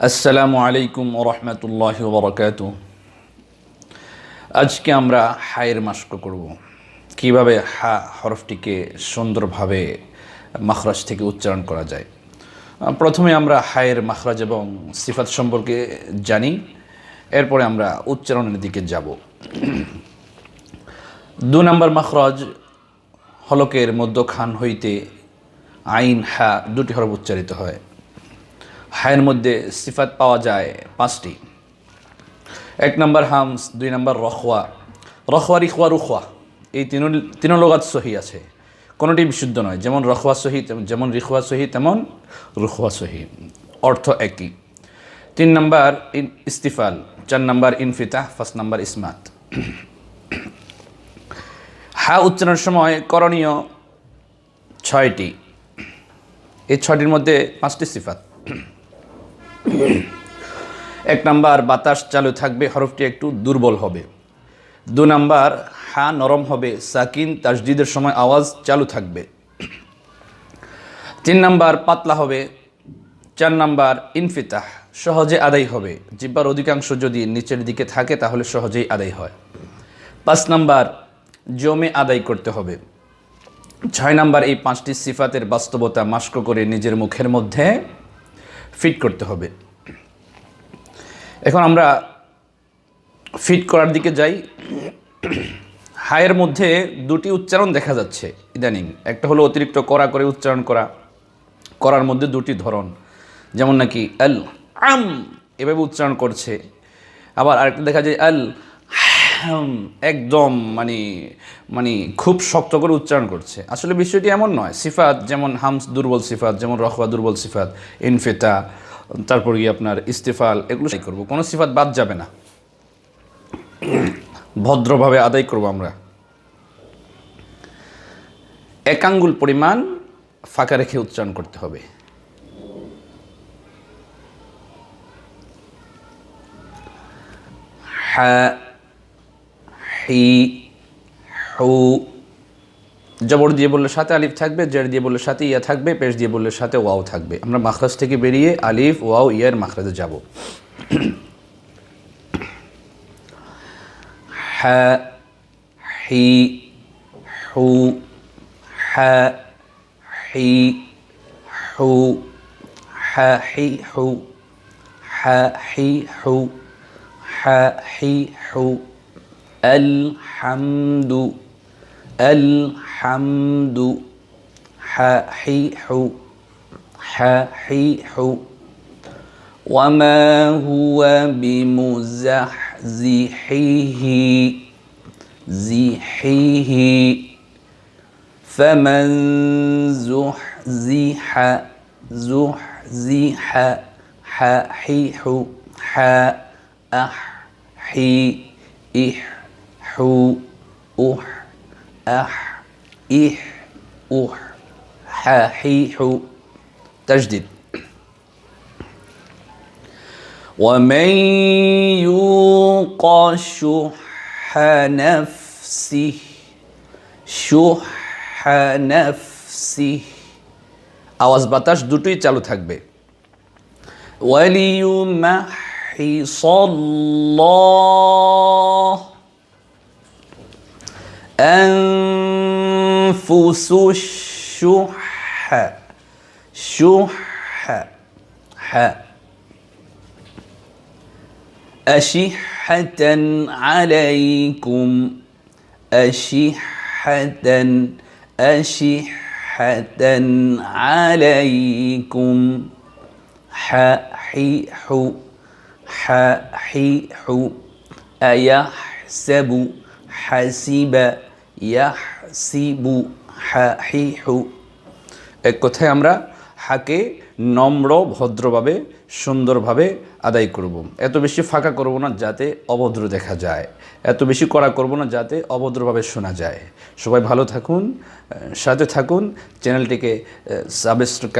আসসালামু আলাইকুম ওয়া রাহমাতুল্লাহি ওয়া বারাকাতুহু। আজকে আমরা হায়ের মাস্ক করব। কিভাবে হা হরফটিকে সুন্দরভাবে মাখরাজ থেকে উচ্চারণ করা যায়। প্রথমে আমরা হায়ের মাখরাজ এবং সিফাত সম্পর্কে জানি, এরপরে আমরা উচ্চারণের দিকে যাব। ২ নম্বর মাখরাজ হলকের মধ্যখান হইতে আইন হা দুটি হরফ উচ্চারিত হয়। হায়ের মধ্যে সিফাত পাওয়া যায় ৫টি। ১ নম্বর হামস, ২ নম্বর রখওয়া, রখওয়া রিখওয়া রুখওয়া, এই তিন লগাত সহি আছে, কোনোটি বিশুদ্ধ নয়। যেমন রখওয়া সহি, যেমন রিখওয়া সহি, তেমন রুখওয়া সহি, অর্থ একই। ৩ নম্বর ইস্তিফাল, ৪ নম্বর ইনফিতাহ, ৫ নম্বর ইসমাত। হা উচ্চারণের সময় করণীয় ৬টি। এই ৬টির মধ্যে ৫টি সিফাত। ১ নম্বর বাতাস চালু থাকবে, হরফটি একটু দুর্বল হবে। ২ নম্বর হা নরম হবে, সাকিন তাসদিদের সময় আওয়াজ চালু থাকবে। ৩ নম্বর পাতলা হবে। ৪ নম্বর ইনফিতাহ, সহজে আদায় হবে। জিহ্বার অধিকাংশ যদি নিচের দিকে থাকে তাহলে সহজেই আদায় হয়। ৫ নম্বর জমে আদায় করতে হবে। ৬ নম্বর এই ৫টি সিফাতের বাস্তবতা মাস্ক করে নিজের মুখের মধ্যে ফিট করতে হবে। এখন আমরা ফিট করার দিকে যাই। হায়ের মধ্যে দুটি উচ্চারণ দেখা যাচ্ছে ইদানিং। একটা হলো অতিরিক্ত কড়া করে উচ্চারণ করার মধ্যে দুটি ধরন, যেমন নাকি আল আম এভাবে উচ্চারণ করছে, আবার আরেকটা দেখা যায় আল হাম, একদম মানে খুব শক্ত করে উচ্চারণ করছে। আসলে বিষয়টি এমন নয়। সিফাত যেমন হামস দুর্বল সিফাত, যেমন রখওয়া দুর্বল সিফাত, ইনফিতা, তারপর গিয়ে আপনার ইস্তিফাল, এগুলো করব, কোনো সিফাত বাদ যাবে না, ভদ্রভাবে আদায় করব আমরা। ১ আঙ্গুল পরিমাণ ফাঁকা রেখে উচ্চারণ করতে হবে। হা, হি, হু, জবর দিয়ে বললে সাথে আলিফ থাকবে, জের দিয়ে বললে সাথে ইয়া থাকবে, পেশ দিয়ে বললে সাথে ওয়াও থাকবে। আমরা মাখরাজ থেকে বেরিয়ে আলিফ ওয়াও ইয়ার মাখরাজে যাব। হা, হি, হু, হা, হি, হু, হা, হি, হু, হা, হি, হু, হা, হি, হু, আল হামদু, আল হামদু, হা, হি, হু, হা, হি, হু, ওয়ামা হুয়া বিমুজাহজিহিহি, জিহিহি, ফামান যুহজিহা, যুহজিহা, হা, হি, হু, হা, আহ, হি, ইহ, হু, উহ, আহ, ইহ, উহ, হা, হি, হু, তাজদিদ। ومن يوق شح نفسه, شح نفسه, আওয়াজ বাতাস দুটোই চালু থাকবে। وليمحص الله أنفس الشح, شح, ح, أشحة عليكم, أشحة, أشحة عليكم, ح, حي, حو, ح, حي, حو, أيحسب, حسب, يحسب, ح, حي, حو। এক কথায় আমরা হাকে নম্র ভদ্রভাবে সুন্দরভাবে আদায় করব। এত বেশি ফাঁকা করব না যাতে অভদ্র দেখা যায়, এত বেশি কড়া করব না যাতে অভদ্রভাবে শোনা যায়। সবাই ভালো থাকুন, সাথে থাকুন, চ্যানেলটিকে সাবস্ক্রাইব